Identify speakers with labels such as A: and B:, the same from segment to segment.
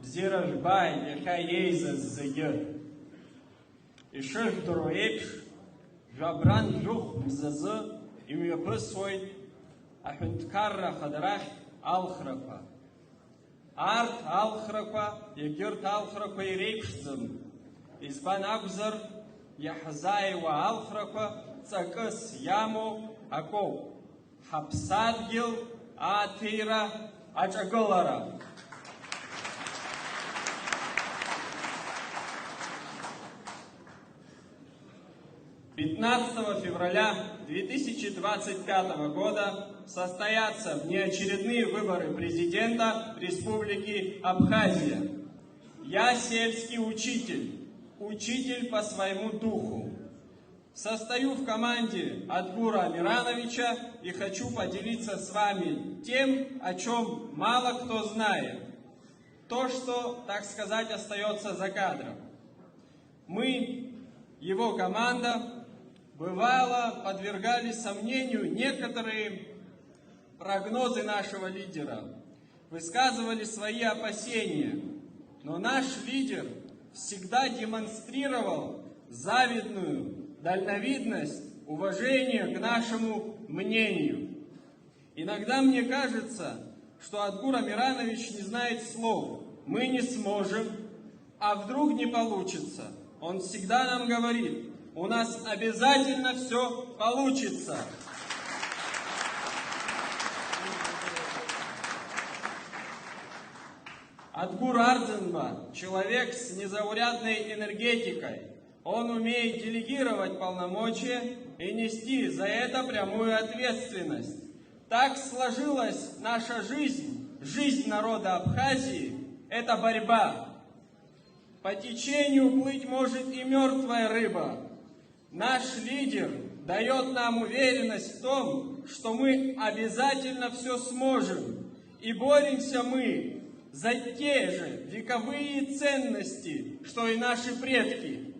A: бзиражбай, яха ейзаз зыгы. Ишых дроепш, жабран жух мзазы, имяпысует, ахюнткарра хадарах алхраква. Арт алхраква, егерт алхраква ирейпшзым. Избан акзар, яхзаева алхраква, цакыс яму акоу. Хапсадгил, атира, ачагалара. 15 февраля 2025 года состоятся внеочередные выборы президента Республики Абхазия. Я сельский учитель, учитель по своему духу. Состою в команде Адгура Амирановича и хочу поделиться с вами тем, о чем мало кто знает. То, что, так сказать, остается за кадром. Мы, его команда, бывало подвергали сомнению некоторые прогнозы нашего лидера, высказывали свои опасения, но наш лидер всегда демонстрировал завидную дальновидность, уважение к нашему мнению. Иногда мне кажется, что Адгур Амиранович не знает слов «мы не сможем», а вдруг не получится. Он всегда нам говорит: у нас обязательно все получится. Адгур Ардзинба – человек с незаурядной энергетикой. Он умеет делегировать полномочия и нести за это прямую ответственность. Так сложилась наша жизнь, жизнь народа Абхазии – это борьба. По течению плыть может и мертвая рыба. Наш лидер дает нам уверенность в том, что мы обязательно все сможем. И боремся мы за те же вековые ценности, что и наши предки.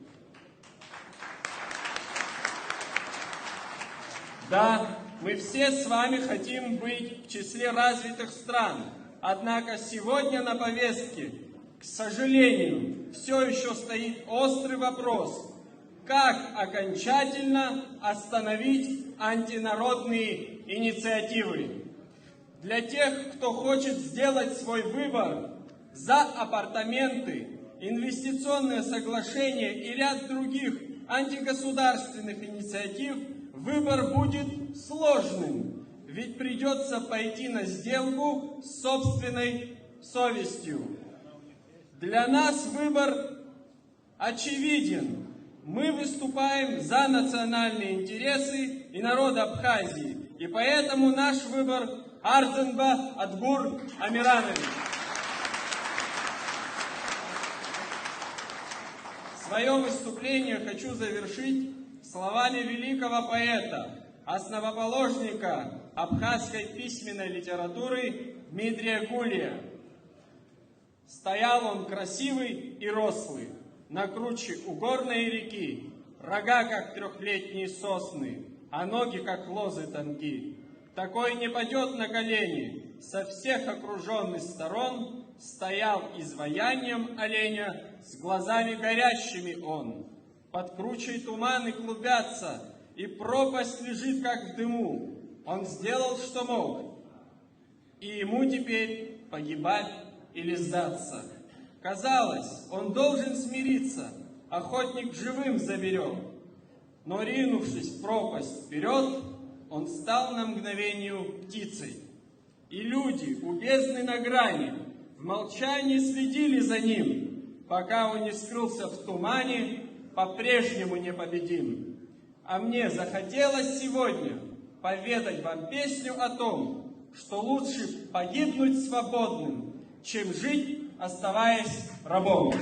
A: Да, мы все с вами хотим быть в числе развитых стран. Однако сегодня на повестке, к сожалению, все еще стоит острый вопрос: как окончательно остановить антинародные инициативы? Для тех, кто хочет сделать свой выбор за апартаменты, инвестиционное соглашение и ряд других антигосударственных инициатив, выбор будет сложным, ведь придется пойти на сделку с собственной совестью. Для нас выбор очевиден. Мы выступаем за национальные интересы и народа Абхазии, и поэтому наш выбор – Ардзинба Адгур Амиранович. Свое выступление хочу завершить словами великого поэта, основоположника абхазской письменной литературы Дмитрия Гулия. Стоял он красивый и рослый, на круче угорной реки, рога, как трехлетние сосны, а ноги, как лозы тонки. Такой не падет на колени, со всех окруженных сторон стоял изваянием оленя, с глазами горящими он. Под кручей туманы клубятся, и пропасть лежит, как в дыму. Он сделал, что мог, и ему теперь погибать или сдаться. Казалось, он должен смириться, охотник живым заберет. Но, ринувшись в пропасть вперед, он стал на мгновение птицей. И люди, у бездны на грани, в молчании следили за ним, пока он не скрылся в тумане, по-прежнему непобедим. А мне захотелось сегодня поведать вам песню о том, что лучше погибнуть свободным, чем жить, оставаясь рабом.